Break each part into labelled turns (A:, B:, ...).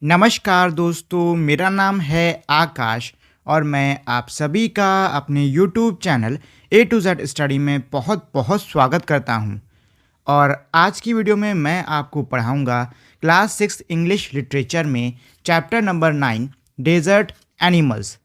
A: नमस्कार दोस्तों, मेरा नाम है आकाश और मैं आप सभी का अपने YouTube channel A to Z study में बहुत बहुत स्वागत करता हूं। और आज की वीडियो में मैं आपको पढ़ाऊंगा क्लास 6 इंग्लिश लिटरेचर में चैप्टर नंबर 9 डेजर्ट एनिमल्स।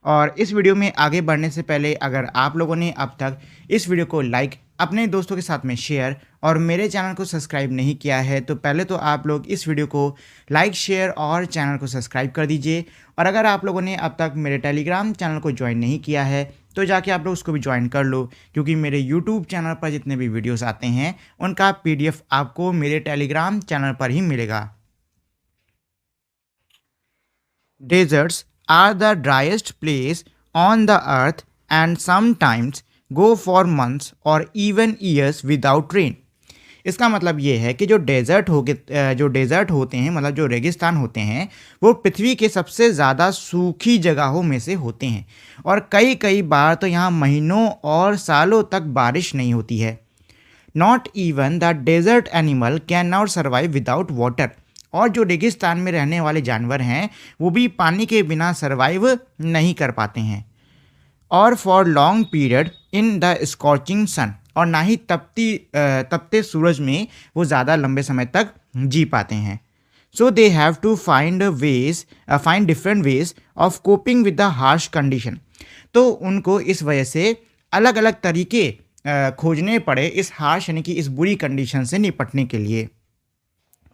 A: और इस वीडियो में आगे बढ़ने से पहले अगर आप लोगों ने अब तक इस वीडियो को लाइक, अपने दोस्तों के साथ में शेयर और मेरे चैनल को सब्सक्राइब नहीं किया है तो पहले तो आप लोग इस वीडियो को लाइक, शेयर और चैनल को सब्सक्राइब कर दीजिए। और अगर आप लोगों ने अब तक मेरे टेलीग्राम चैनल को ज्वाइन नहीं किया है तो जाके आप लोग उसको भी ज्वाइन कर लो, क्योंकि मेरे यूट्यूब चैनल पर जितने भी वीडियोस आते हैं उनका PDF आपको मेरे टेलीग्राम चैनल पर ही मिलेगा। Deserts are the driest place on the earth and sometimes go for months or even years without rain। इसका मतलब ये है कि जो डेजर्ट होते हैं, मतलब जो रेगिस्तान होते हैं, वो पृथ्वी के सबसे ज़्यादा सूखी जगहों में से होते हैं और कई कई बार तो यहाँ महीनों और सालों तक बारिश नहीं होती है। Not even the desert animal can not survive without water. और जो रेगिस्तान में रहने वाले जानवर हैं वो भी पानी के बिना सर्वाइव नहीं कर पाते हैं। और for long period in the scorching sun, और ना ही तपते सूरज में वो ज़्यादा लंबे समय तक जी पाते हैं। So they have to find different ways of coping with the harsh condition. तो उनको इस वजह से अलग अलग तरीके खोजने पड़े इस हार्श यानी कि इस बुरी कंडीशन से निपटने के लिए।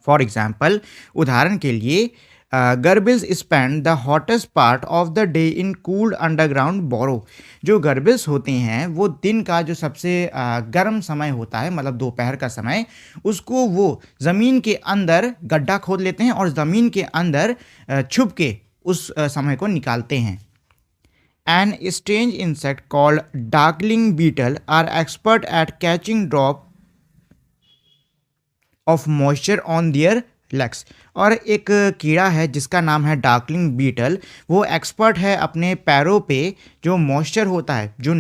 A: फॉर एग्जाम्पल, उदाहरण के लिए, gerbils spend the hottest part of the day in cooled underground burrow. जो गर्बिल्स होते हैं वो दिन का जो सबसे गर्म समय होता है, मतलब दोपहर का समय, उसको वो ज़मीन के अंदर गड्ढा खोद लेते हैं और ज़मीन के अंदर छुप के उस समय को निकालते हैं। An strange insect called darkling beetle are expert at catching drop of moisture on their legs। और एक कीड़ा है जिसका नाम है डार्कलिंग बीटल, वो एक्सपर्ट है अपने पैरों पे जो मॉइस्चर होता है, जो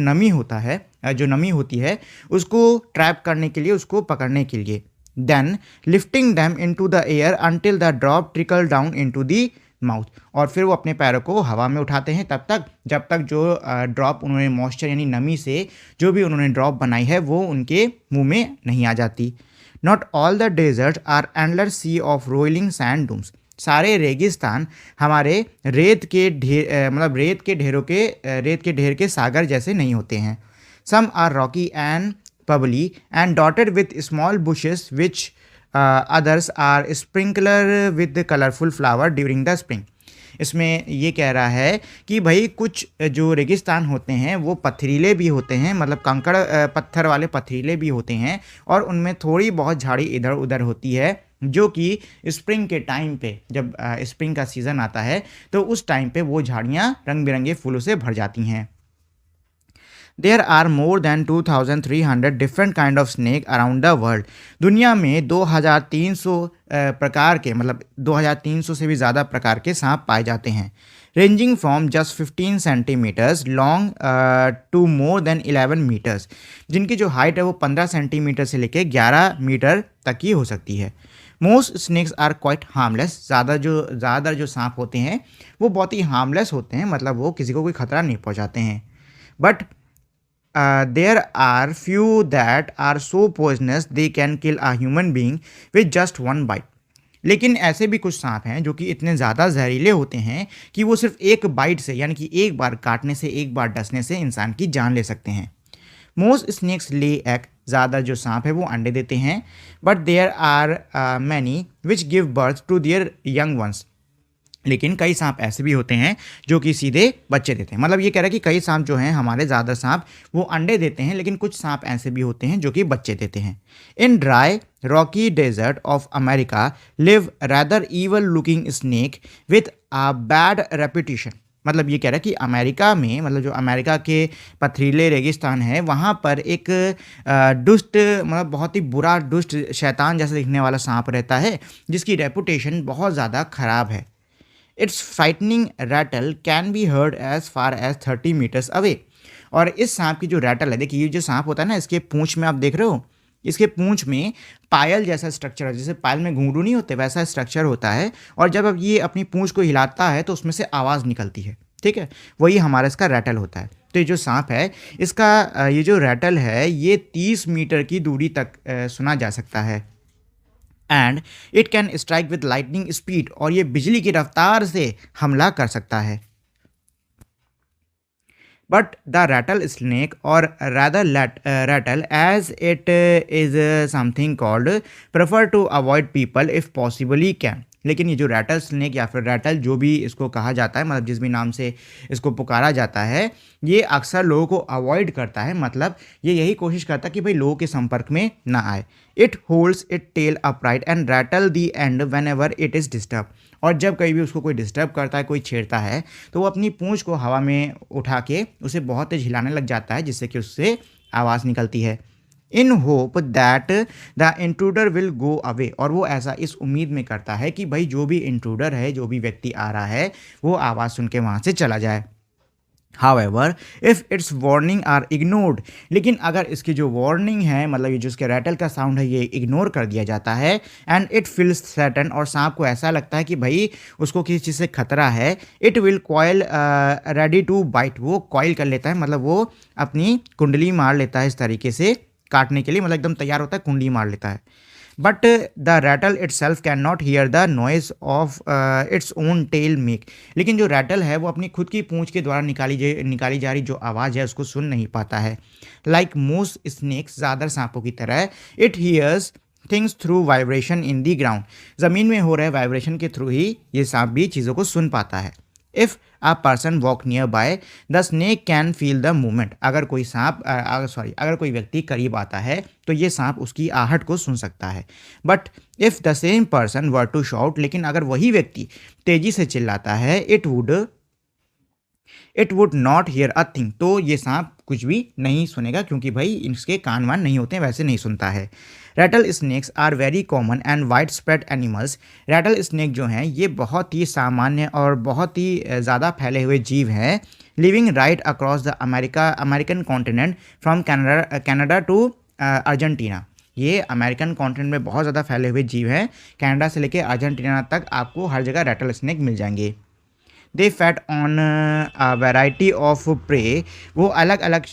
A: नमी होती है उसको ट्रैप करने के लिए, उसको पकड़ने के लिए। Then lifting them into the air until the drop trickle down into the mouth. और फिर वो अपने पैरों को हवा में उठाते हैं तब तक जब तक जो ड्रॉप उन्होंने मॉइस्चर यानी नमी से जो भी उन्होंने ड्रॉप बनाई है वो उनके मुंह में नहीं आ जाती। Not all the desert are endless sea of roiling sand dunes. सारे रेगिस्तान हमारे रेत के ढेर के सागर जैसे नहीं होते हैं। Some are rocky and pebbly and dotted with small bushes which others are sprinkler with colourful flower during the spring. इसमें ये कह रहा है कि भाई कुछ जो रेगिस्तान होते हैं वो पथरीले भी होते हैं, मतलब कंकड़ पत्थर वाले पथरीले भी होते हैं, और उनमें थोड़ी बहुत झाड़ी इधर उधर होती है जो कि स्प्रिंग के टाइम पे, जब स्प्रिंग का सीज़न आता है तो उस टाइम पे वो झाड़ियाँ रंग बिरंगे फूलों से भर जाती हैं। There are more than 2300 different kind of snake around the world. दुनिया में 2300 प्रकार के, मतलब 2300 से भी ज़्यादा प्रकार के सांप पाए जाते हैं। Ranging from just 15 centimeters long to more than 11 meters. जिनकी जो हाइट है वो 15 सेंटीमीटर से लेकर 11 मीटर तक की हो सकती है। Most snakes are quite harmless. ज़्यादातर जो सांप होते हैं वो बहुत ही हार्मलेस होते हैं, मतलब वो किसी को कोई खतरा नहीं पहुँचाते हैं। But there are few that are so poisonous they can kill a human being with just one bite। लेकिन ऐसे भी कुछ सांप हैं जो कि इतने ज़्यादा जहरीले होते हैं कि वो सिर्फ एक बाइट से, यानी कि एक बार काटने से, एक बार डसने से इंसान की जान ले सकते हैं। Most snakes lay egg. ज़्यादा जो सांप है वो अंडे देते हैं। But there are many which give birth to their young ones. लेकिन कई सांप ऐसे भी होते हैं जो कि सीधे बच्चे देते हैं। मतलब ये कह रहा है कि कई सांप जो हैं, हमारे ज़्यादा सांप वो अंडे देते हैं, लेकिन कुछ सांप ऐसे भी होते हैं जो कि बच्चे देते हैं। In dry rocky desert of America live rather evil looking snake with a bad reputation. मतलब ये कह रहा है कि अमेरिका में, मतलब जो अमेरिका के पथरीले रेगिस्तान है वहाँ पर एक दुष्ट, मतलब बहुत ही बुरा दुष्ट शैतान जैसा दिखने वाला सांप रहता है जिसकी रेपुटेशन बहुत ज़्यादा ख़राब है। Its frightening rattle can be heard as far as 30 meters away. और इस सांप की जो रैटल है, देखिए ये जो सांप होता है ना, इसके पूंछ में आप देख रहे हो इसके पूंछ में पायल जैसा स्ट्रक्चर है, जैसे पायल में घुंघरू नहीं होते वैसा स्ट्रक्चर होता है, और जब अब ये अपनी पूंछ को हिलाता है तो उसमें से आवाज़ निकलती है, ठीक है, वही हमारा इसका रैटल होता है। तो ये जो सांप है इसका ये जो रैटल है ये 30 मीटर की दूरी तक सुना जा सकता है। And it can strike with lightning speed, और ये बिजली की रफ्तार से हमला कर सकता है। But the rattlesnake, or rather rattle, as it is something called, prefer to avoid people if possibly can. लेकिन ये जो रैटल स्नेक या फिर रैटल जो भी इसको कहा जाता है, मतलब जिस भी नाम से इसको पुकारा जाता है, ये अक्सर लोगों को अवॉइड करता है, मतलब ये यही कोशिश करता है कि भाई लोगों के संपर्क में ना आए। It holds it tail upright and rattle the end whenever it is disturb, और जब कहीं भी उसको कोई डिस्टर्ब करता है, कोई छेड़ता है, तो वो अपनी पूंछ को हवा में उठा के उसे बहुत तेज हिलाने लग जाता है, जिससे कि उससे आवाज़ निकलती है। In hope that the intruder will go away, और वो ऐसा इस उम्मीद में करता है कि भाई जो भी इंट्रूडर है, जो भी व्यक्ति आ रहा है, वो आवाज़ सुन के वहाँ से चला जाए। However, if its warning are ignored, लेकिन अगर इसकी जो वार्निंग है, मतलब ये जो इसके रैटल का साउंड है, ये इग्नोर कर दिया जाता है, एंड इट फील्स थ्रेटन, और सांप को ऐसा लगता है कि भाई उसको किसी चीज़ से खतरा है, it will coil ready to bite, वो कॉइल कर लेता है, मतलब वो अपनी कुंडली मार लेता है इस तरीके से काटने के लिए, मतलब एकदम तैयार होता है, कुंडली मार लेता है। But the rattle itself can not hear the noise of its own tail make, लेकिन जो रैटल है वो अपनी खुद की पूंछ के द्वारा निकाली जा रही जो आवाज़ है उसको सुन नहीं पाता है। लाइक मोस्ट स्नेक्स, ज़्यादातर सांपों की तरह, it here's things through vibration in the ground, ज़मीन में हो रहे वाइब्रेशन के थ्रू ही ये सांप भी चीज़ों को सुन पाता है। If a person walk near by the snake can feel the movement, अगर कोई व्यक्ति करीब आता है तो ये सांप उसकी आहट को सुन सकता है। But if the same person were to shout, लेकिन अगर वही व्यक्ति तेजी से चिल्लाता है, it would not hear a thing, तो ये सांप कुछ भी नहीं सुनेगा, क्योंकि भाई इसके कान वान नहीं होते हैं, वैसे नहीं सुनता है। Rattlesnakes are very common and widespread animals, rattlesnake जो हैं ये बहुत ही सामान्य और बहुत ही ज़्यादा फैले हुए जीव हैं, living right across the American continent from Canada to Argentina. ये अमेरिकन कॉन्टिनेंट में बहुत ज़्यादा फैले हुए जीव हैं, कनाडा से लेकर अर्जेंटीना तक आपको हर जगह रैटल स्नेक मिल जाएंगे। They feed on variety of prey, वो अलग अलग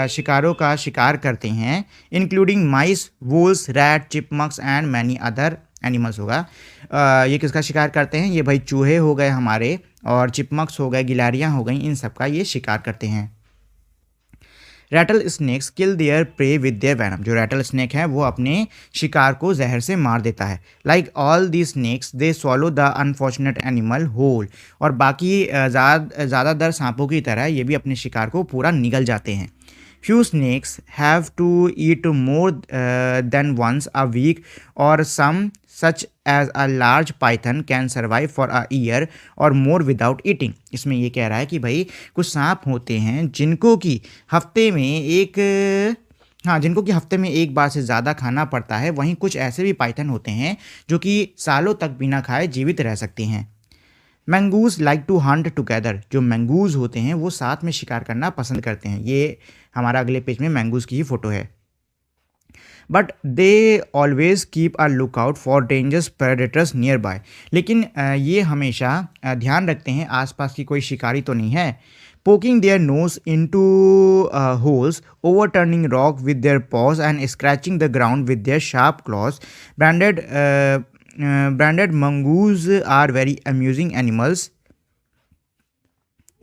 A: शिकारों का शिकार करते हैं, including mice, voles, rat, chipmunks and many other animals होगा। ये किसका शिकार करते हैं? ये भाई चूहे हो गए हमारे, और चिपमक्स हो गए, गिलहरियाँ हो गई, इन सब का ये शिकार करते हैं। Rattlesnakes kill their prey with their venom, जो रैटल स्नेक है वो अपने शिकार को जहर से मार देता है। Like all the snakes they swallow the unfortunate animal whole, और बाकी ज़्यादातर सांपों की तरह ये भी अपने शिकार को पूरा निगल जाते हैं। Few snakes have to eat more than once a week, और some such as a large python can survive for a year और मोर विदाउट ईटिंग। इसमें ये कह रहा है कि भाई कुछ सांप होते हैं जिनको कि हफ्ते में एक बार से ज़्यादा खाना पड़ता है, वहीं कुछ ऐसे भी पाइथन होते हैं जो कि सालों तक बिना खाए जीवित रह सकते हैं। Mongoose like to hunt together, जो मैंगूज होते हैं वो साथ में शिकार करना पसंद करते हैं। ये हमारा अगले पेज में मैंगूज की ही फ़ोटो है। But they always keep a look out for dangerous predators near by, लेकिन ये हमेशा ध्यान रखते हैं आसपास की कोई शिकारी तो नहीं है। Poking their nose into holes, overturning rock with their paws and scratching the ground with their sharp claws. Branded mongoose are very amusing animals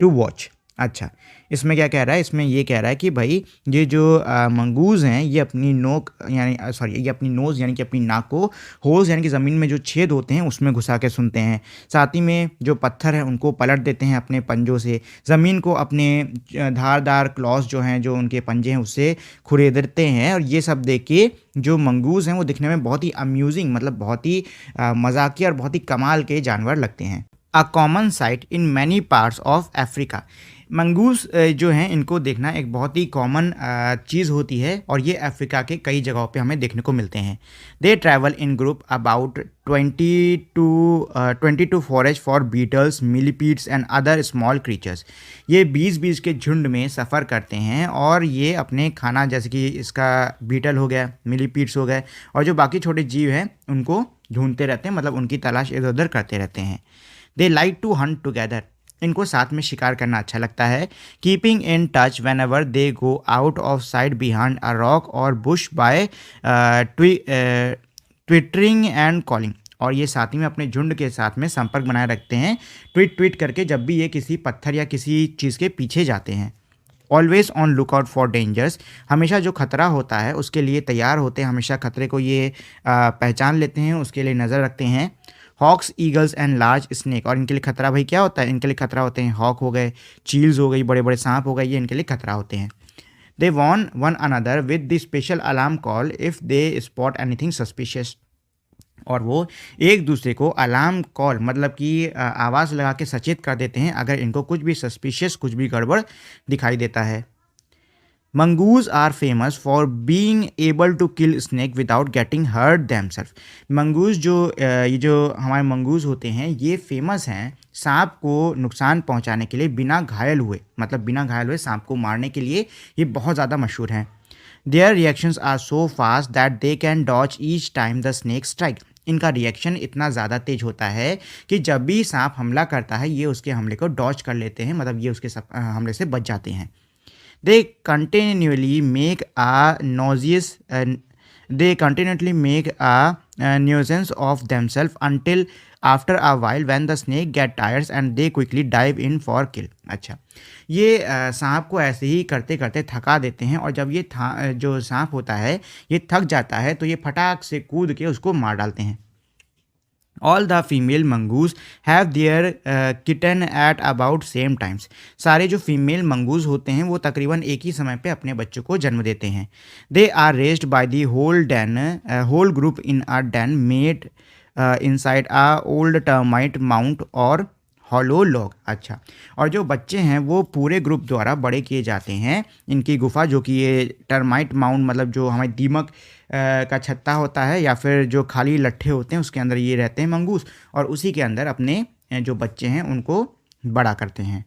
A: to watch. अच्छा, इसमें क्या कह रहा है? इसमें ये कह रहा है कि भाई ये जो मंगूज़ हैं ये अपनी ये अपनी नोज़ यानी कि अपनी नाक को होल्स यानी कि ज़मीन में जो छेद होते हैं उसमें घुसा के सुनते हैं। साथ ही में जो पत्थर हैं उनको पलट देते हैं अपने पंजों से, ज़मीन को अपने धारदार क्लॉज जो हैं, जो उनके पंजे हैं, उससे खुरेदते हैं। और ये सब देख के जो मंगूज़ हैं वो दिखने में बहुत ही अम्यूजिंग, मतलब बहुत ही मजाकिया और बहुत ही कमाल के जानवर लगते हैं। A common site in many parts of Africa, mongoose जो हैं इनको देखना एक बहुत ही कॉमन चीज़ होती है और ये अफ्रीका के कई जगहों पे हमें देखने को मिलते हैं। They travel in group about 20 to forage for beetles, millipedes and other small creatures. ये 20-20 के झुंड में सफ़र करते हैं और ये अपने खाना जैसे कि इसका बीटल हो गया, मिलीपीड्स हो गए और जो बाकी छोटे जीव हैं उनको ढूंढते रहते हैं, मतलब उनकी तलाश इधर उधर करते रहते हैं। They like to hunt together. इनको साथ में शिकार करना अच्छा लगता है। Keeping in touch whenever they go out of sight behind a rock और bush by twittering and calling. और ये साथ ही में अपने झुंड के साथ में संपर्क बनाए रखते हैं, ट्वीट ट्वीट करके जब भी ये किसी पत्थर या किसी चीज़ के पीछे जाते हैं। Always on look out for dangers. हमेशा जो खतरा होता है उसके लिए तैयार होते हैं, हमेशा खतरे को ये पहचान लेते हैं, उसके लिए नज़र रखते हैं। Hawks, eagles and large snake. और इनके लिए खतरा भाई क्या होता है? इनके लिए खतरा होते हैं हॉक हो गए, चील्स हो गई, बड़े बड़े सांप हो गए, ये इनके लिए खतरा होते हैं। They warn one another with the special alarm call if they spot anything suspicious. और वो एक दूसरे को अलार्म कॉल मतलब कि आवाज़ लगा के सचेत कर देते हैं अगर इनको कुछ भी सस्पिशियस, कुछ भी गड़बड़ दिखाई देता है। Mongoose are famous for being able to kill snake without getting hurt themselves. Mongoose ये जो हमारे मंगूज होते हैं ये फेमस हैं सांप को नुकसान पहुंचाने के लिए बिना घायल हुए, मतलब बिना घायल हुए सांप को मारने के लिए ये बहुत ज़्यादा मशहूर हैं। Their reactions are so fast that they can dodge each time the snake strike. इनका रिएक्शन इतना ज़्यादा तेज होता है कि जब भी सांप हमला करता है ये उसके हमले को डॉज कर लेते हैं, मतलब ये उसके हमले से बच जाते हैं। They continually make a nauseous they continually make a nuisance of themselves until after a while when the snake get tired and they quickly dive in for kill। अच्छा, ये सांप को ऐसे ही करते करते थका देते हैं और जब ये जो सांप होता है ये थक जाता है तो ये फटाक से कूद के उसको मार डालते हैं। All the female mongoose have their kitten at about same times. सारे जो फीमेल मंगूज होते हैं वो तकरीबन एक ही समय पे अपने बच्चों को जन्म देते हैं। They are raised by the whole group in a den made inside a old termite mount और हॉलो लॉग। अच्छा, और जो बच्चे हैं वो पूरे ग्रुप द्वारा बड़े किए जाते हैं इनकी गुफा, जो कि ये टर्माइट माउंट मतलब जो हमारे दीमक का छत्ता होता है या फिर जो खाली लट्ठे होते हैं उसके अंदर ये रहते हैं मंगूस, और उसी के अंदर अपने जो बच्चे हैं उनको बड़ा करते हैं।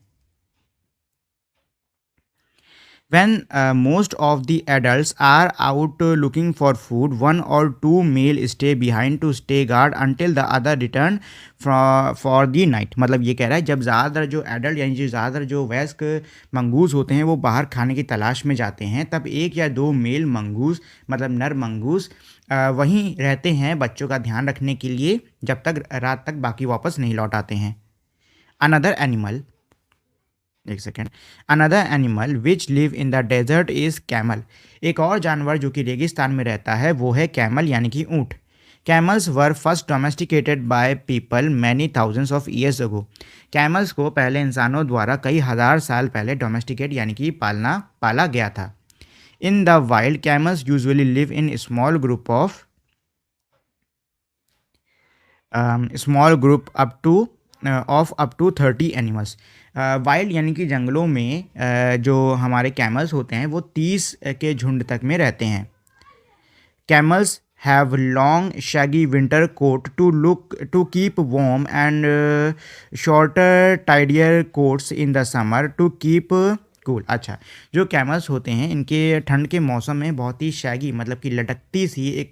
A: When most of the adults are out looking for food, one or two male stay behind to stay guard until the other return for the night। मतलब ये कह रहा है जब ज़्यादातर जो एडल्ट यानी जो ज़्यादातर जो वयस्क मंगूस होते हैं वो बाहर खाने की तलाश में जाते हैं, तब एक या दो मेल मंगूस मतलब नर मंगूस वहीं रहते हैं बच्चों का ध्यान रखने के लिए जब तक रात तक बाकी वापस नहीं लौट आते हैं। अनदर एनिमल एक second another animal which live in the desert is camel. एक और जानवर जो कि रेगिस्तान में रहता है वो है कैमल यानी कि ऊँट। Camels were first domesticated by people many thousands of years ago. Camels को पहले इंसानों द्वारा कई हज़ार साल पहले डोमेस्टिकेट यानी कि पाला गया था। In the wild camels usually live in small group up to 30 animals. Wild यानी कि जंगलों में जो हमारे कैमल्स होते हैं वो 30 के झुंड तक में रहते हैं। Camels have long shaggy winter coat to keep warm and shorter tidier coats in the summer to keep cool. अच्छा, जो कैमल्स होते हैं इनके ठंड के मौसम में बहुत ही शैगी मतलब कि लटकती सी एक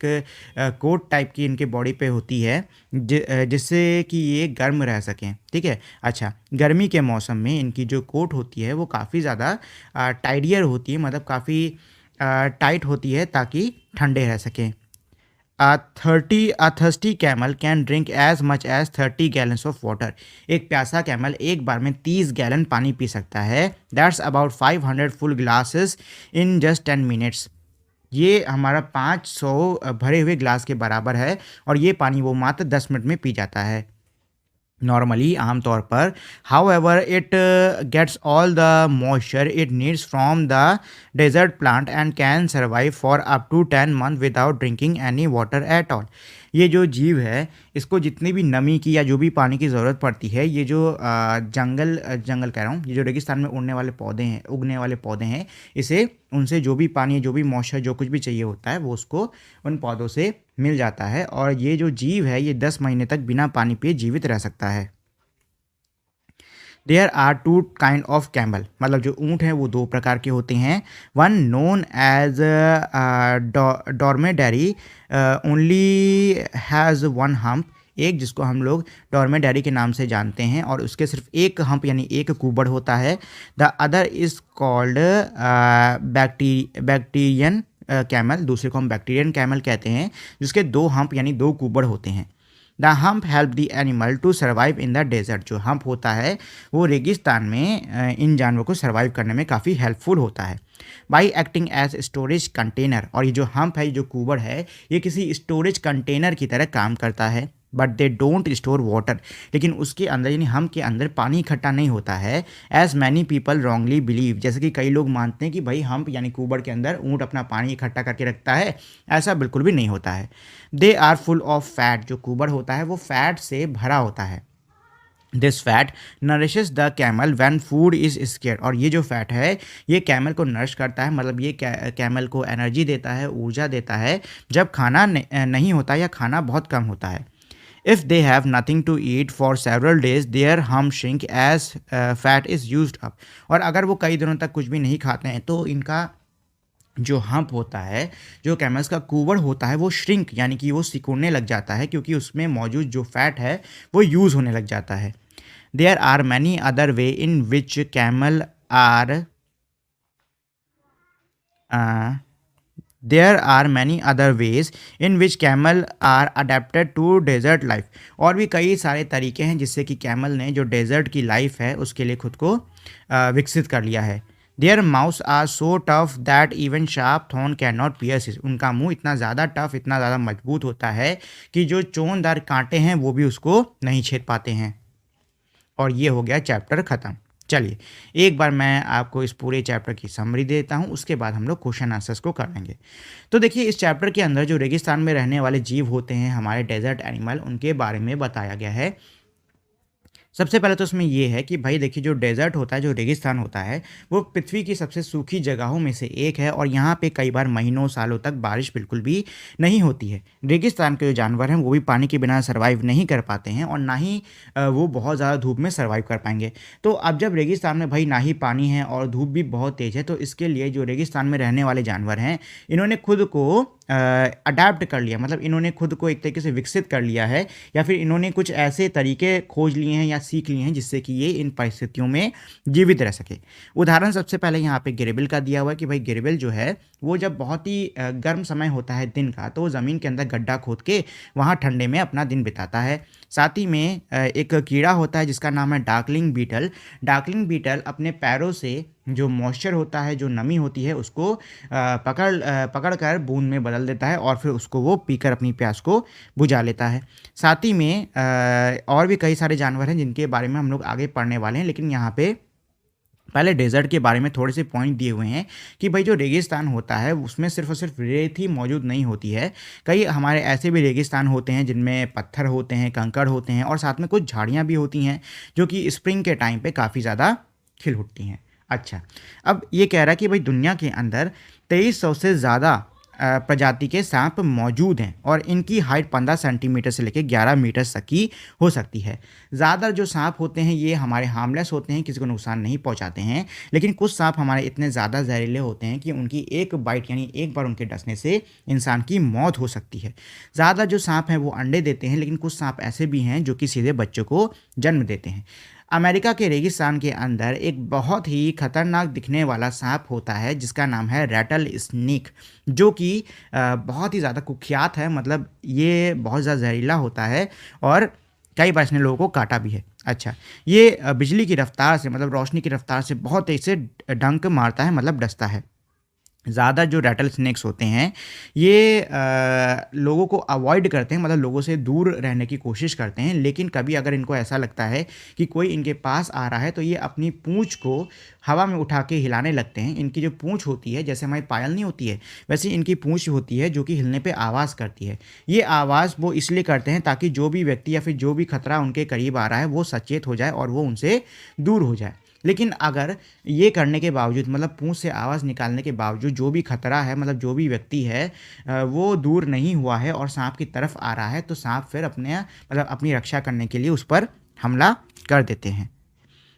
A: कोट टाइप की इनके बॉडी पे होती है जिससे कि ये गर्म रह सकें। ठीक है। अच्छा, गर्मी के मौसम में इनकी जो कोट होती है वो काफ़ी ज़्यादा टाइडियर होती है, मतलब काफ़ी टाइट होती है ताकि ठंडे रह सकें। A thirsty camel can drink as much as 30 gallons of water। एक प्यासा कैमल एक बार में 30 गैलन पानी पी सकता है। That's about 500 full glasses in just 10 minutes। ये हमारा 500 भरे हुए ग्लास के बराबर है और ये पानी वो मात्र 10 मिनट में पी जाता है। नॉर्मली आमतौर पर however it gets all the moisture it needs from the desert plant and can survive for up to 10 month without drinking any water at all. ये जो जीव है इसको जितनी भी नमी की या जो भी पानी की ज़रूरत पड़ती है, ये जो जंगल कह रहा हूँ, ये जो रेगिस्तान में उड़ने वाले पौधे हैं, उगने वाले पौधे हैं, इसे उनसे जो भी पानी, जो भी मॉइस्चर, जो कुछ भी चाहिए होता है वो उसको उन पौधों से मिल जाता है। और ये जो जीव है ये 10 महीने तक बिना पानी पिए जीवित रह सकता है। There are two kind of camel, मतलब जो ऊँट हैं वो दो प्रकार के होते हैं। One known as dromedary only has one hump, एक जिसको हम लोग डॉर्मेडरी के नाम से जानते हैं और उसके सिर्फ एक हम्प यानी एक कुबड़ होता है। The other is called Bactrian camel, दूसरे को हम बैक्टीरियन कैमल कहते हैं, जिसके दो हम्प यानी दो कुबड़ होते हैं। The hump help the animal to survive in the desert, जो हम्प होता है वो रेगिस्तान में इन जानवरों को सर्वाइव करने में काफ़ी हेल्पफुल होता है। By acting as storage container, और ये जो हम्प है, ये जो कुबड़ है, ये किसी स्टोरेज कंटेनर की तरह काम करता है। But they don't store water, लेकिन उसके अंदर यानी हम्प के अंदर पानी इकट्ठा नहीं होता है। As many people wrongly believe, जैसे कि कई लोग मानते हैं कि भाई हम्प यानी कुबड़ के अंदर ऊँट अपना पानी इकट्ठा करके रखता है, ऐसा बिल्कुल भी नहीं होता है। They are full of fat, जो कुबड़ होता है वो फैट से भरा होता है। This fat nourishes the camel when food is scarce, और ये जो फैट है ये कैमल को नरिश करता है, मतलब ये कैमल को एनर्जी देता है, ऊर्जा देता है जब खाना नहीं होता या खाना बहुत कम होता है। If they have nothing to eat for several days their hump shrink as fat is used up, और अगर वो कई दिनों तक कुछ भी नहीं खाते हैं तो इनका जो हम्प होता है, जो कैमल्स का कुबड़ होता है, वो श्रिंक यानी कि वो सिकुड़ने लग जाता है, क्योंकि उसमें मौजूद जो फैट है वो यूज़ होने लग जाता है। There are many other way in which camel are there are many other ways in which camel are adapted to desert life, और भी कई सारे तरीके हैं जिससे कि कैमल ने जो डेजर्ट की लाइफ है उसके लिए खुद को विकसित कर लिया है। Their mouths are so tough that even sharp thorn can not pierce it, उनका मुंह इतना ज़्यादा टफ, इतना ज़्यादा मजबूत होता है कि जो चोंचदार कांटे हैं वो भी उसको नहीं छेद पाते हैं। और ये हो गया चैप्टर ख़त्म। चलिए एक बार मैं आपको इस पूरे चैप्टर की समरी देता हूँ, उसके बाद हम लोग क्वेश्चन आंसर्स को कर लेंगे। तो देखिए इस चैप्टर के अंदर जो रेगिस्तान में रहने वाले जीव होते हैं, हमारे डेजर्ट एनिमल, उनके बारे में बताया गया है। सबसे पहले तो उसमें ये है कि भाई देखिए जो डेजर्ट होता है, जो रेगिस्तान होता है, वो पृथ्वी की सबसे सूखी जगहों में से एक है और यहाँ पे कई बार महीनों सालों तक बारिश बिल्कुल भी नहीं होती है। रेगिस्तान के जो जानवर हैं वो भी पानी के बिना सर्वाइव नहीं कर पाते हैं और ना ही वो बहुत ज़्यादा धूप में सर्वाइव कर पाएंगे। तो अब जब रेगिस्तान में भाई ना ही पानी है और धूप भी बहुत तेज़ है, तो इसके लिए जो रेगिस्तान में रहने वाले जानवर हैं, इन्होंने खुद को अडाप्ट कर लिया, मतलब इन्होंने खुद को एक तरीके से विकसित कर लिया है, या फिर इन्होंने कुछ ऐसे तरीके खोज लिए हैं या सीख लिए हैं जिससे कि ये इन परिस्थितियों में जीवित रह सके। उदाहरण सबसे पहले यहाँ पे गिरबिल का दिया हुआ है कि भाई गिरबिल जो है वो जब बहुत ही गर्म समय होता है दिन का, तो वो ज़मीन के अंदर गड्ढा खोद के वहाँ ठंडे में अपना दिन बिताता है। साथ ही में एक कीड़ा होता है जिसका नाम है डार्कलिंग बीटल। डार्कलिंग बीटल अपने पैरों से जो मॉइस्चर होता है, जो नमी होती है, उसको पकड़ कर बूंद में बदल देता है और फिर उसको वो पीकर अपनी प्यास को बुझा लेता है। साथ ही में और भी कई सारे जानवर हैं जिनके बारे में हम लोग आगे पढ़ने वाले हैं, लेकिन यहाँ पे पहले डेजर्ट के बारे में थोड़े से पॉइंट दिए हुए हैं कि भाई जो रेगिस्तान होता है उसमें सिर्फ और सिर्फ रेत ही मौजूद नहीं होती है। कई हमारे ऐसे भी रेगिस्तान होते हैं जिनमें पत्थर होते हैं, कंकड़ होते हैं और साथ में कुछ झाड़ियाँ भी होती हैं जो कि स्प्रिंग के टाइम पे काफ़ी ज़्यादा खिल उठती हैं। अच्छा, अब ये कह रहा है कि भाई दुनिया के अंदर 2300 से ज़्यादा प्रजाति के सांप मौजूद हैं और इनकी हाइट 15 सेंटीमीटर से लेकर 11 मीटर तक की हो सकती है। ज़्यादा जो सांप होते हैं ये हमारे हार्मलेस होते हैं, किसी को नुकसान नहीं पहुंचाते हैं, लेकिन कुछ सांप हमारे इतने ज़्यादा जहरीले होते हैं कि उनकी एक बाइट यानी एक बार उनके डसने से इंसान की मौत हो सकती है। ज़्यादा जो सांप हैं वो अंडे देते हैं, लेकिन कुछ सांप ऐसे भी हैं जो कि सीधे बच्चों को जन्म देते हैं। अमेरिका के रेगिस्तान के अंदर एक बहुत ही खतरनाक दिखने वाला सांप होता है जिसका नाम है रैटल स्नेक, जो कि बहुत ही ज़्यादा कुख्यात है, मतलब ये बहुत ज़्यादा जहरीला होता है और कई बार इसने लोगों को काटा भी है। अच्छा, ये बिजली की रफ्तार से, मतलब रोशनी की रफ्तार से बहुत तेज से डंक मारता है, मतलब डसता है। ज़्यादा जो रैटल स्नेक्स होते हैं ये लोगों को अवॉइड करते हैं, मतलब लोगों से दूर रहने की कोशिश करते हैं। लेकिन कभी अगर इनको ऐसा लगता है कि कोई इनके पास आ रहा है तो ये अपनी पूँछ को हवा में उठा के हिलाने लगते हैं। इनकी जो पूँछ होती है, जैसे हमारी पायल नहीं होती है, वैसे इनकी पूँछ होती है जो कि हिलने पे आवाज़ करती है। ये आवाज़ वो इसलिए करते हैं ताकि जो भी व्यक्ति या फिर जो भी खतरा उनके करीब आ रहा है वो सचेत हो जाए और वो उनसे दूर हो जाए। लेकिन अगर ये करने के बावजूद, मतलब पूँछ से आवाज़ निकालने के बावजूद जो भी खतरा है, मतलब जो भी व्यक्ति है वो दूर नहीं हुआ है और साँप की तरफ आ रहा है, तो साँप फिर अपनी रक्षा करने के लिए उस पर हमला कर देते हैं।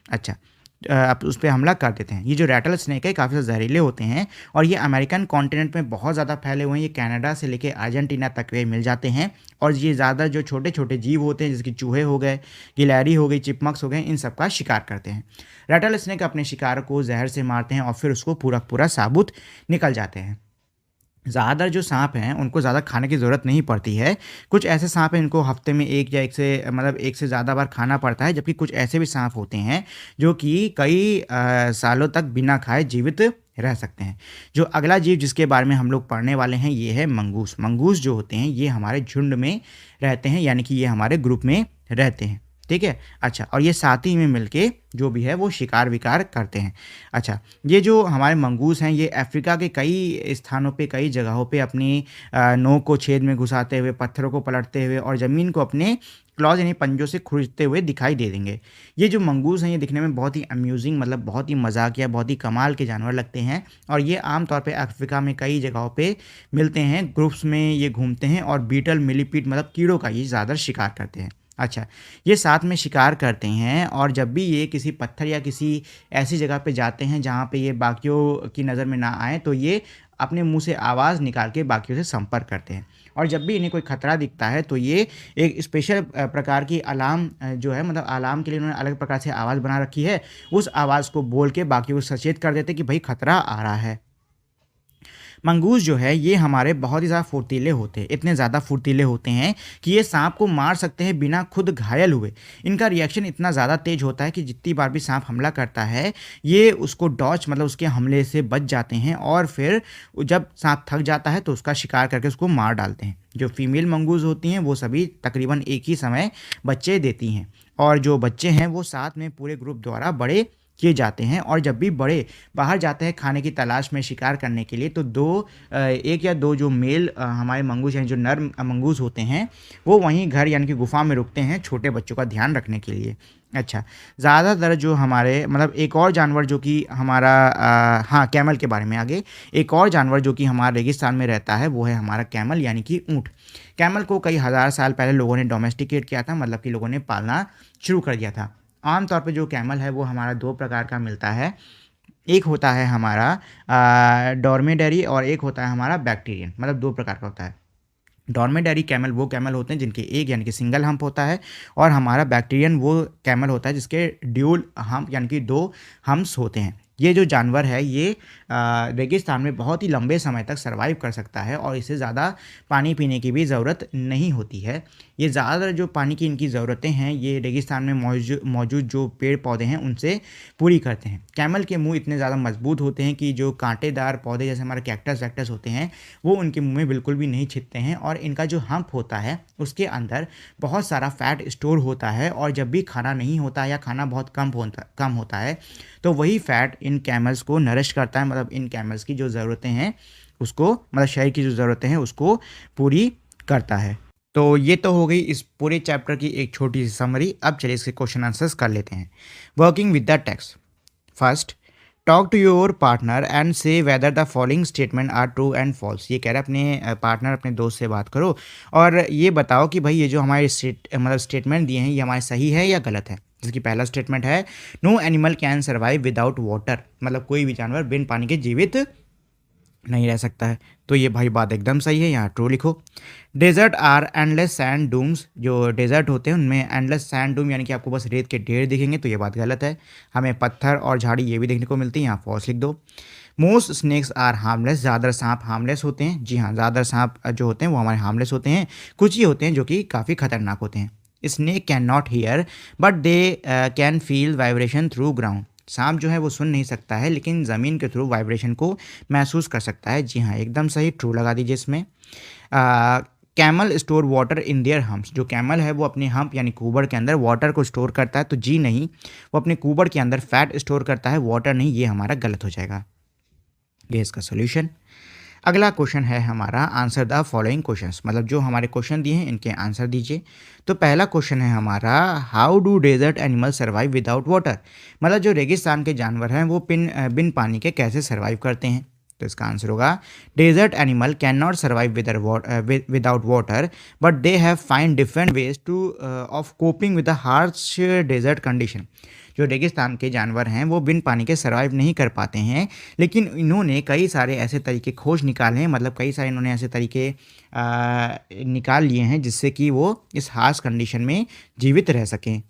A: अच्छा, आप उस पे हमला कर देते हैं। ये जो रैटल स्नेक है काफ़ी ज़्यादा जहरीले होते हैं और ये अमेरिकन कॉन्टिनेंट में बहुत ज़्यादा फैले हुए हैं। ये कनाडा से लेके अर्जेंटीना तक ये मिल जाते हैं और ये ज़्यादा जो छोटे-छोटे जीव होते हैं, जैसे कि चूहे हो गए, गिलहरी हो गई, चिपमंक्स हो गए, इन सब का शिकार करते हैं। रैटल स्नेक अपने शिकार को ज़हर से मारते हैं और फिर उसको पूरा साबुत निकल जाते हैं। ज़्यादातर जो साँप हैं, उनको ज़्यादा खाने की ज़रूरत नहीं पड़ती है। कुछ ऐसे साँप हैं, इनको हफ़्ते में 1 या 1 से मतलब 1 से ज़्यादा बार खाना पड़ता है, जबकि कुछ ऐसे भी साँप होते हैं, जो कि कई सालों तक बिना खाए जीवित रह सकते हैं। जो अगला जीव जिसके बारे में हम लोग पढ़ने वाले हैं, ये है मंगूस। मंगूस जो होते हैं, ये हमारे झुंड में रहते हैं, यानी कि ये हमारे ग्रुप में रहते हैं। ठीक है? अच्छा, और ये साथ ही में मिलके जो भी है वो शिकार-विकार करते हैं। अच्छा, ये जो हमारे मंगूस हैं, ये अफ्रीका के कई स्थानों पे, कई जगहों पे अपनी नोक को छेद में घुसाते हुए, पत्थरों को पलटते हुए और ज़मीन को अपने क्लॉज़ यानी पंजों से खुरचते हुए दिखाई दे देंगे। ये जो मंगूस हैं, ये दिखने में बहुत ही अम्यूज़िंग, मतलब बहुत ही मज़ाकिया, बहुत ही कमाल के जानवर लगते हैं और ये आम तौर पे अफ्रीका में कई जगहों पे मिलते हैं। ग्रुप्स में ये घूमते हैं और बीटल, मिलीपीड मतलब कीड़ों का ये ज़्यादा शिकार करते हैं। अच्छा, ये साथ में शिकार करते हैं और जब भी ये किसी पत्थर या किसी ऐसी जगह पे जाते हैं जहाँ पे ये बाकियों की नज़र में ना आएँ, तो ये अपने मुँह से आवाज़ निकाल के बाकियों से संपर्क करते हैं। और जब भी इन्हें कोई खतरा दिखता है तो ये एक स्पेशल प्रकार की अलार्म जो है, मतलब अलार्म के लिए उन्होंने अलग प्रकार से आवाज़ बना रखी है। उस आवाज़ को बोल के बाकियों को सचेत कर देते हैं कि भई खतरा आ रहा है। मंगूस जो है ये हमारे बहुत ही ज़्यादा फुर्तीले होते हैं, इतने ज़्यादा फुर्तीले होते हैं कि ये सांप को मार सकते हैं बिना खुद घायल हुए। इनका रिएक्शन इतना ज़्यादा तेज़ होता है कि जितनी बार भी सांप हमला करता है, ये उसको डॉच मतलब उसके हमले से बच जाते हैं और फिर जब सांप थक जाता है तो उसका शिकार करके उसको मार डालते हैं। जो फीमेल मंगूस होती हैं वो सभी तकरीबन एक ही समय बच्चे देती हैं और जो बच्चे हैं वो साथ में पूरे ग्रुप द्वारा बड़े किए जाते हैं और जब भी बड़े बाहर जाते हैं खाने की तलाश में शिकार करने के लिए, तो 1 या 2 जो मेल हमारे मंगूस हैं, जो नर मंगूस होते हैं, वो वहीं घर यानी कि गुफ़ा में रुकते हैं छोटे बच्चों का ध्यान रखने के लिए। अच्छा, ज़्यादातर जो हमारे मतलब एक और जानवर जो कि हमारा हाँ, कैमल के बारे में आगे। एक और जानवर जो कि हमारे रेगिस्तान में रहता है, वो है हमारा कैमल यानी कि ऊँट। कैमल को कई हज़ार साल पहले लोगों ने डोमेस्टिकेट किया था, मतलब कि लोगों ने पालना शुरू कर दिया था। आम तौर पे जो कैमल है वो हमारा 2 प्रकार का मिलता है। एक होता है हमारा ड्रोमेडरी और एक होता है हमारा बैक्टीरियन, मतलब 2 प्रकार का होता है। ड्रोमेडरी कैमल वो कैमल होते हैं जिनके एक यानी कि सिंगल हम्प होता है और हमारा बैक्टीरियन वो कैमल होता है जिसके ड्यूल हम्प यानी कि 2 हम्प्स होते हैं। ये जो जानवर है ये रेगिस्तान में बहुत ही लंबे समय तक सर्वाइव कर सकता है और इसे ज़्यादा पानी पीने की भी ज़रूरत नहीं होती है। ये ज़्यादातर जो पानी की इनकी ज़रूरतें हैं ये रेगिस्तान में मौजूद जो पेड़ पौधे हैं उनसे पूरी करते हैं। कैमल के मुंह इतने ज़्यादा मजबूत होते हैं कि जो कांटेदार पौधे जैसे हमारे कैक्टस वैक्टस होते हैं वो उनके मुंह में बिल्कुल भी नहीं छिपते हैं और इनका जो हम्प होता है उसके अंदर बहुत सारा फैट स्टोर होता है और जब भी खाना नहीं होता या खाना बहुत कम होता है तो वही फैट इन कैमल्स को नरिश करता है, मतलब इन कैमल्स की जो ज़रूरतें हैं उसको, मतलब शरीर की जो ज़रूरतें हैं उसको पूरी करता है। तो ये तो हो गई इस पूरे चैप्टर की एक छोटी सी समरी। अब चलिए इसके क्वेश्चन आंसर्स कर लेते हैं। Working with the text. First, talk to your partner and say whether the following statement are true and false. ये कह रहा है अपने पार्टनर, अपने दोस्त से बात करो और ये बताओ कि भाई ये जो हमारे स्टेटमेंट दिए हैं ये हमारे सही है या गलत है। जिसकी पहला स्टेटमेंट है no animal can survive without water, मतलब कोई भी जानवर बिन पानी के जीवित नहीं रह सकता है। तो ये भाई बात एकदम सही है, यहाँ ट्रू लिखो। Desert are endless sand dunes, जो डेजर्ट होते हैं उनमें एंडलेस सैंड डूम यानी कि आपको बस रेत के ढेर दिखेंगे, तो ये बात गलत है। हमें पत्थर और झाड़ी ये भी देखने को मिलती है, यहाँ फॉल्स लिख दो। मोस्ट स्नेक्स आर हार्मलेस, ज़्यादातर सांप हार्मलेस होते हैं। जी हाँ, ज़्यादातर सांप जो होते हैं वो हमारे हार्मलेस होते हैं। कुछ ही होते हैं जो कि काफ़ी खतरनाक होते हैं। Snake can not here but they can feel vibration through ground. सांप जो है वो सुन नहीं सकता है लेकिन ज़मीन के थ्रू वाइब्रेशन को महसूस कर सकता है। जी हाँ, एकदम सही, ट्रू लगा दीजिए इसमें। Camel store water in their humps, जो कैमल है वो अपने हम्प यानी कुबड़ के अंदर वाटर को स्टोर करता है, तो जी नहीं, वो अपने कुबड़ के अंदर फैट स्टोर करता है, वाटर नहीं, ये हमारा गलत हो जाएगा। ये इसका सोल्यूशन। अगला क्वेश्चन है हमारा आंसर द फॉलोइंग क्वेश्चंस, मतलब जो हमारे क्वेश्चन दिए हैं इनके आंसर दीजिए। तो पहला क्वेश्चन है हमारा how do desert animal survive without water, मतलब जो रेगिस्तान के जानवर हैं वो बिन पानी के कैसे सर्वाइव करते हैं। तो इसका आंसर होगा desert animal can not survive without water but they have find different ways to of coping with the harsh desert condition. जो रेगिस्तान के जानवर हैं वो बिन पानी के सर्वाइव नहीं कर पाते हैं, लेकिन इन्होंने कई सारे ऐसे तरीके खोज निकाले हैं, मतलब कई सारे इन्होंने ऐसे तरीके निकाल लिए हैं जिससे कि वो इस हार्श कंडीशन में जीवित रह सकें।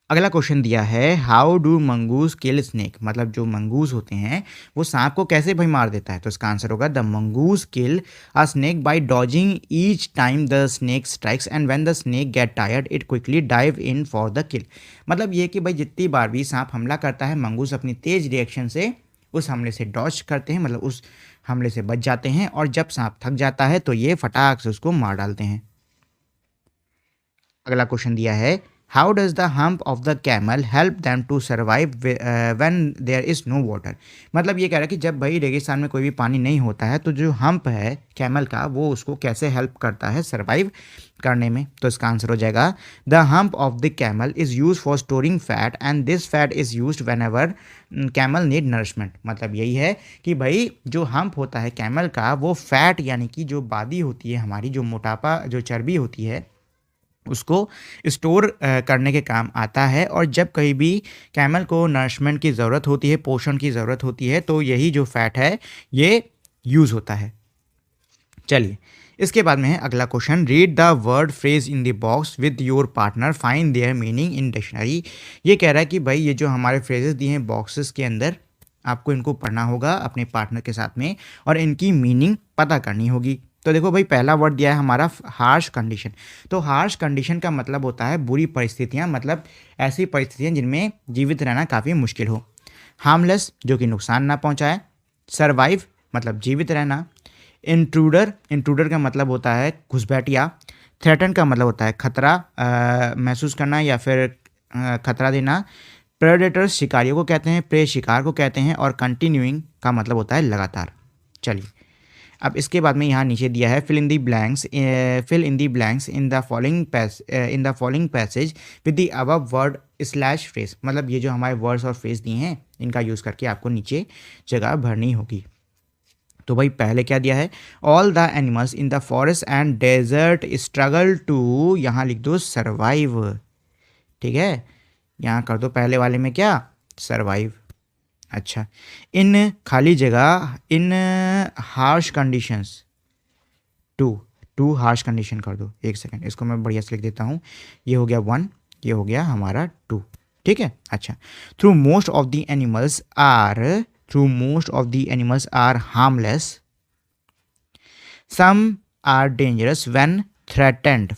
A: अगला क्वेश्चन दिया है how do mongoose kill snake, मतलब जो मंगूस होते हैं वो सांप को कैसे भाई मार देता है। तो इसका आंसर होगा the mongoose kill a snake by dodging each time the snake strikes and when the snake get tired it quickly dive in for the kill. मतलब ये कि भाई जितनी बार भी सांप हमला करता है मंगूस अपनी तेज रिएक्शन से उस हमले से डॉज करते हैं, मतलब उस हमले से बच जाते हैं, और जब सांप थक जाता है तो ये फटाक से उसको मार डालते हैं। अगला क्वेश्चन दिया है how does the hump of the camel help them to survive when there is no water, मतलब ये कह रहा है कि जब भाई रेगिस्तान में कोई भी पानी नहीं होता है तो जो हम्प है कैमल का वो उसको कैसे हेल्प करता है सर्वाइव करने में। तो इसका आंसर हो जाएगा the hump of the camel is use for storing fat and this fat is use when ever camel need nourishment. मतलब यही है कि भाई जो हम्प होता है कैमल का वो फैट यानी कि जो बादी होती है हमारी, जो मोटापा जो चर्बी होती है उसको स्टोर करने के काम आता है, और जब कहीं भी कैमल को नरिशमेंट की ज़रूरत होती है, पोषण की ज़रूरत होती है, तो यही जो फैट है ये यूज़ होता है। चलिए इसके बाद में है अगला question read the word phrase in the box with your partner find there meaning in dictionary. ये कह रहा है कि भाई ये जो हमारे फ्रेजेस दिए हैं बॉक्सेस के अंदर आपको इनको पढ़ना होगा अपने पार्टनर के साथ में और इनकी मीनिंग पता करनी होगी। तो देखो भाई पहला वर्ड दिया है हमारा हार्श कंडीशन। तो हार्श कंडीशन का मतलब होता है बुरी परिस्थितियाँ, मतलब ऐसी परिस्थितियाँ जिनमें जीवित रहना काफ़ी मुश्किल हो। हार्मलेस जो कि नुकसान ना पहुँचाए। सर्वाइव मतलब जीवित रहना। इंट्रूडर का मतलब होता है घुसपैठिया। थ्रेटन का मतलब होता है खतरा महसूस करना या फिर खतरा देना। प्रेडेटर्स शिकारियों को कहते हैं, प्रे शिकार को कहते हैं, और कंटिन्यूइंग का मतलब होता है लगातार। चलिए अब इसके बाद में यहाँ नीचे दिया है fill in the blanks in the following passage with the above word slash phrase, मतलब ये जो हमारे वर्ड्स और फ्रेज दिए हैं इनका यूज़ करके आपको नीचे जगह भरनी होगी। तो भाई पहले क्या दिया है all the animals in the forest and desert struggle to, यहाँ लिख दो सर्वाइव, ठीक है, यहाँ कर दो पहले वाले में क्या सर्वाइव। अच्छा इन खाली जगह इन harsh conditions too harsh condition कर दो। एक सेकंड इसको मैं बढ़िया से लिख देता हूँ। ये हो गया 1, ये हो गया हमारा 2, ठीक है। अच्छा through most of the animals are harmless, some are dangerous when threatened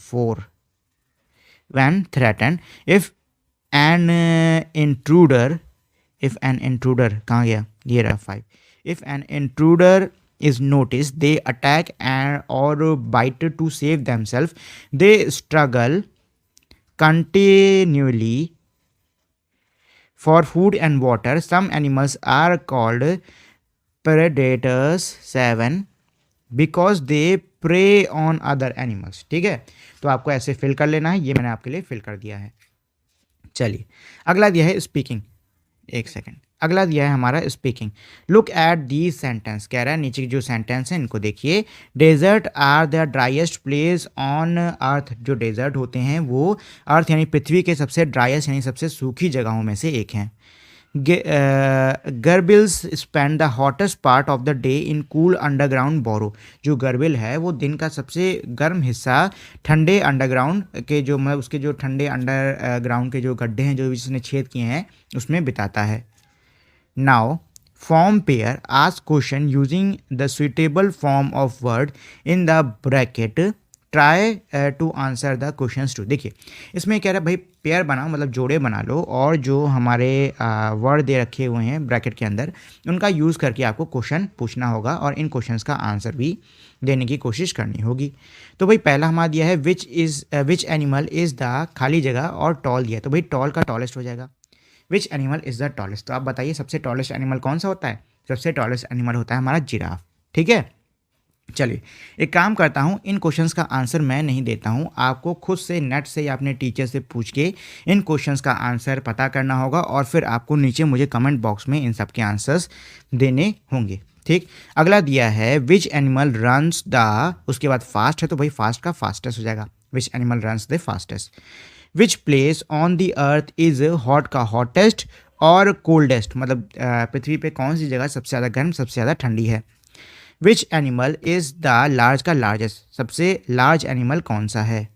A: if an intruder कहाँ गया, ये रहा 5, if an intruder is noticed they attack or bite to save themselves, they struggle continually for food and water, some animals are called predators 7 because they prey on other animals। ठीक है तो आपको ऐसे fill कर लेना है, ये मैंने आपके लिए फिल कर दिया है। चलिए अगला दिया है स्पीकिंग, एक सेकेंड, अगला दिया है हमारा speaking. Look at the sentence, कह रहा है नीचे की जो सेंटेंस है इनको देखिए। Desert are the driest place on earth, जो डेजर्ट होते हैं वो अर्थ यानी पृथ्वी के सबसे ड्राइएस्ट यानी सबसे सूखी जगहों में से एक हैं। Gerbils spend the hottest part of the day in cool underground burrow, जो गर्बिल है वो दिन का सबसे गर्म हिस्सा ठंडे अंडरग्राउंड के जो मतलब उसके जो ठंडे अंडरग्राउंड के जो गड्ढे हैं जो जिसने छेद किए हैं उसमें बिताता है। Now form pair ask question using the suitable form of word in the bracket, try to answer the questions too. देखिए इसमें कह रहा है भाई पेयर बनाओ, मतलब जोड़े बना लो, और जो हमारे वर्ड दे रखे हुए हैं ब्रैकेट के अंदर उनका यूज़ करके आपको क्वेश्चन पूछना होगा और इन क्वेश्चंस का आंसर भी देने की कोशिश करनी होगी। तो भाई पहला हमारा दिया है विच एनिमल इज़ द खाली जगह और टॉल दिया है, तो भाई टॉल का टॉलेस्ट हो जाएगा। Which animal is the tallest, तो आप बताइए सबसे टॉलेस्ट एनिमल कौन सा होता है? सबसे टॉलेस्ट एनिमल होता है हमारा जिराफ। ठीक है, चलिए एक काम करता हूँ, इन क्वेश्चंस का आंसर मैं नहीं देता हूँ, आपको खुद से नेट से या अपने टीचर से पूछ के इन क्वेश्चंस का आंसर पता करना होगा और फिर आपको नीचे मुझे कमेंट बॉक्स में इन सब के आंसर्स देने होंगे। ठीक, अगला दिया है विच एनिमल रन्स द, उसके बाद फास्ट है तो भाई फास्ट का फास्टेस्ट हो जाएगा, which animal runs the fastest. Which place on the earth is hot का हॉटेस्ट और कोल्डेस्ट, मतलब पृथ्वी पे कौन सी जगह सबसे ज़्यादा गर्म सबसे ज़्यादा ठंडी है। Which animal is the large का लार्जेस्ट, सबसे लार्ज एनिमल कौन सा है।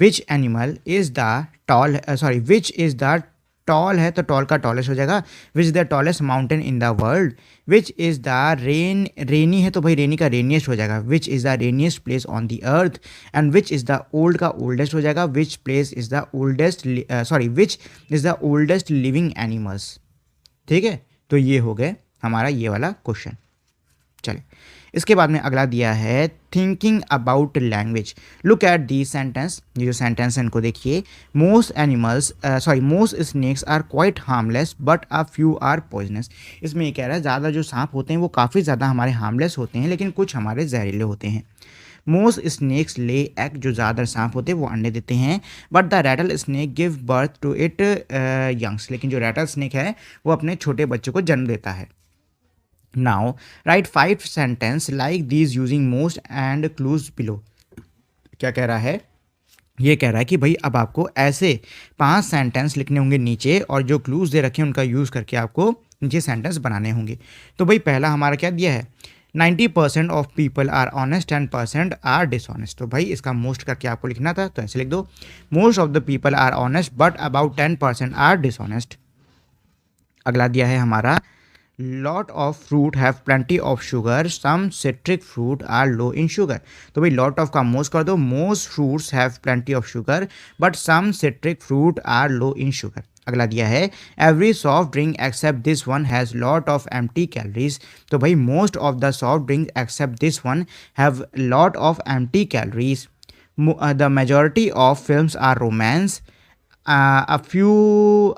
A: Which animal is the tall, sorry which is the tall है तो टॉल का टॉलेस्ट हो जाएगा। Which is the tallest mountain in the world. Which is the rainy है तो भाई रेनी का रेनिएस्ट हो जाएगा। Which is the rainiest place on the earth. And which is the old का ओल्डेस्ट हो जाएगा। Which place is the oldest, sorry which is the oldest living animals. ठीक है, तो ये हो गए हमारा ये वाला क्वेश्चन। चलिए इसके बाद में अगला दिया है thinking about language. Look at the sentence, ये जो सेंटेंस है इनको देखिए। Most animals, sorry most snakes are quite harmless but a few are poisonous. इसमें ये कह रहा है ज़्यादा जो सांप होते हैं वो काफ़ी ज़्यादा हमारे हार्मलेस होते हैं, लेकिन कुछ हमारे जहरीले होते हैं। मोस्ट स्नेक्स ले एग, जो ज़्यादा सांप होते हैं वो अंडे देते हैं। But the rattlesnake give birth to it youngs, लेकिन जो रैटल स्नेक है वो अपने छोटे बच्चों को जन्म देता है। Now right 5 sentence like these using most and clues below. क्या कह रहा है? ये कह रहा है कि भाई अब आपको ऐसे 5 सेंटेंस लिखने होंगे नीचे और जो क्लूज दे रखे हैं उनका यूज़ करके आपको नीचे सेंटेंस बनाने होंगे। तो भाई पहला हमारा क्या दिया है, 90% of people are honest and percent are dishonest. तो भाई इसका मोस्ट करके आपको लिखना था, तो ऐसे लिख दो most of the people are honest but about 10% are dishonest. अगला दिया है हमारा lot of fruit have plenty of sugar, some citric fruit are low in sugar. तो भाई लॉट ऑफ का मोस्ट कर दो, most fruits have plenty of sugar but some citric fruit are low in sugar. अगला दिया है every soft drink except this one has lot of empty calories. तो भाई most of the soft drink except this one have lot of empty calories. The majority of films are romance, a few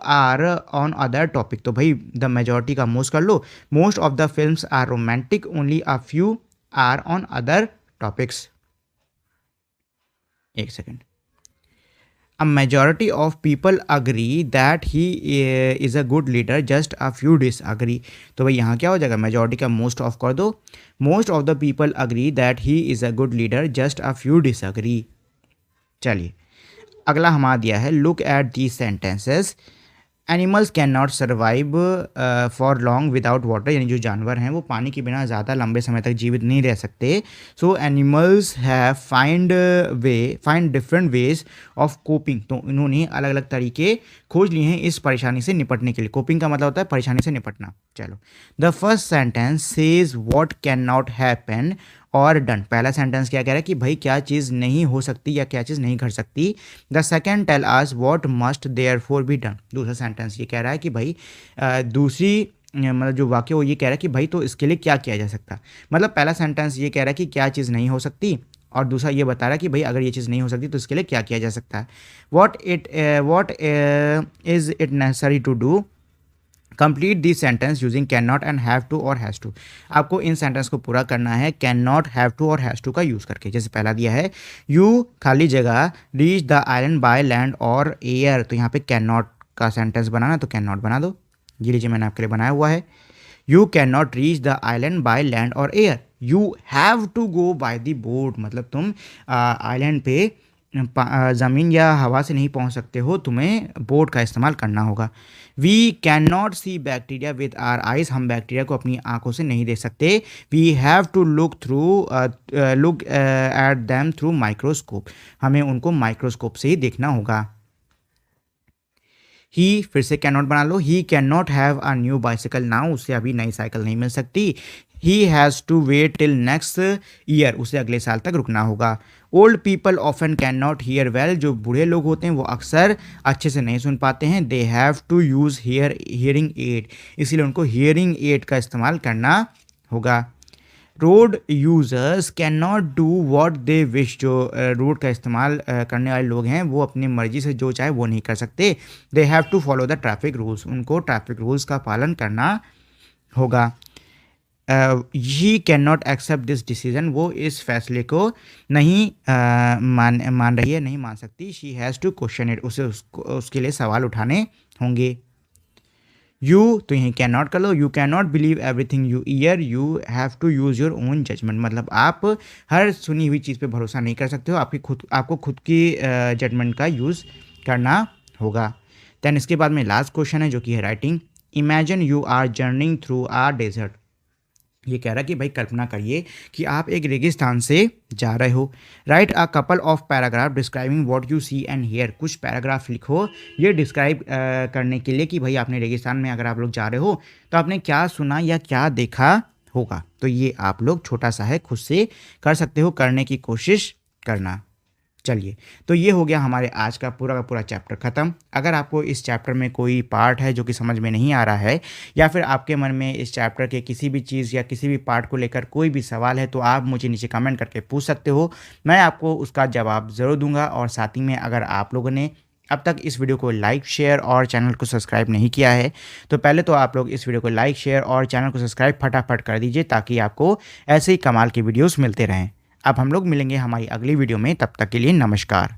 A: are on other topic. तो भाई the majority का most कर लो, most of the films are romantic only a few are on other topics. एक second, a majority of people agree that he is a good leader just a few disagree. तो भाई यहाँ क्या हो जाएगा, मेजॉरिटी का मोस्ट ऑफ कर दो, most of the people agree that he is a good leader just a few disagree. चलिए अगला हमारा दिया है look at the sentences. Animals can not survive for long without water, यानी जो जानवर हैं वो पानी के बिना ज़्यादा लंबे समय तक जीवित नहीं रह सकते। सो animals have find different ways of coping. तो इन्होंने अलग अलग तरीके खोज लिए हैं इस परेशानी से निपटने के लिए। कोपिंग का मतलब होता है परेशानी से निपटना। चलो the first sentence says what can not happen और डन। पहला सेंटेंस क्या कह रहा है कि भाई क्या चीज़ नहीं हो सकती या क्या चीज़ नहीं कर सकती। The second tell us what must therefore be done. दूसरा सेंटेंस ये कह रहा है कि भाई दूसरी मतलब जो वाक्य वो ये कह रहा है कि भाई तो इसके लिए क्या किया जा सकता। मतलब पहला सेंटेंस ये कह रहा है कि क्या चीज़ नहीं हो सकती और दूसरा ये बता रहा है कि भाई अगर ये चीज़ नहीं हो सकती तो इसके लिए क्या किया जा सकता है। What is it necessary to do. Complete this sentence using can not and have to और हैज़ टू। आपको इन सेंटेंस को पूरा करना है कैन नॉट, हैव टू और हैज़ टू का यूज़ करके। जैसे पहला दिया है यू खाली जगह reach the island by land और एयर। तो यहाँ पे कैन नॉट का सेंटेंस बनाना तो कैन नॉट बना दो। ये लीजिए मैंने आपके लिए बनाया हुआ है। You can not reach the island by land और air. You have to go by the boat, मतलब तुम आइलैंड पे ज़मीन या हवा से नहीं पहुंच सकते हो, तुम्हें बोट का इस्तेमाल करना होगा। We can not see bacteria with our eyes. हम बैक्टीरिया को अपनी आंखों से नहीं देख सकते। We have to look at them through microscope. हमें उनको माइक्रोस्कोप से ही देखना होगा। ही फिर से कैन नॉट बना लो। He can not have a new bicycle now. उससे अभी नई साइकिल नहीं मिल सकती। He has to wait till next year, उसे अगले साल तक रुकना होगा। Old people often can not hear well, जो बूढ़े लोग होते हैं वो अक्सर अच्छे से नहीं सुन पाते हैं। They have to use hearing aid, इसीलिए उनको हियरिंग एड का इस्तेमाल करना होगा। Road users can not do what they wish, जो रोड का इस्तेमाल करने वाले लोग हैं वो अपनी मर्जी से जो चाहे वो नहीं कर सकते। They have to follow the traffic rules, उनको ट्रैफिक रूल्स का पालन करना होगा। He can not accept this decision, वो इस फैसले को नहीं मान रही है, नहीं मान सकती। She has to question it, उसे उसके लिए सवाल उठाने होंगे। यू, तो यहीं कैन नॉट कर लो। You can not believe everything you hear, you have to use your own judgement, मतलब आप हर सुनी हुई चीज़ पे भरोसा नहीं कर सकते हो, आपको खुद की जजमेंट का यूज़ करना होगा। दैन इसके बाद में लास्ट क्वेश्चन है जो कि है writing. Imagine you are journeying through a desert, ये कह रहा है कि भाई कल्पना करिए कि आप एक रेगिस्तान से जा रहे हो। Write a couple of paragraph describing what you see and hear, कुछ पैराग्राफ लिखो ये डिस्क्राइब करने के लिए कि भाई आपने रेगिस्तान में अगर आप लोग जा रहे हो तो आपने क्या सुना या क्या देखा होगा। तो ये आप लोग छोटा सा है, खुद से कर सकते हो, करने की कोशिश करना। चलिए, तो ये हो गया हमारे आज का पूरा चैप्टर ख़त्म। अगर आपको इस चैप्टर में कोई पार्ट है जो कि समझ में नहीं आ रहा है, या फिर आपके मन में इस चैप्टर के किसी भी चीज़ या किसी भी पार्ट को लेकर कोई भी सवाल है, तो आप मुझे नीचे कमेंट करके पूछ सकते हो, मैं आपको उसका जवाब ज़रूर दूंगा। और साथ ही में अगर आप लोगों ने अब तक इस वीडियो को लाइक, शेयर और चैनल को सब्सक्राइब नहीं किया है, तो पहले तो आप लोग इस वीडियो को लाइक, शेयर और चैनल को सब्सक्राइब फटाफट कर दीजिए, ताकि आपको ऐसे ही कमाल के वीडियोस मिलते रहें। अब हम लोग मिलेंगे हमारी अगली वीडियो में, तब तक के लिए नमस्कार।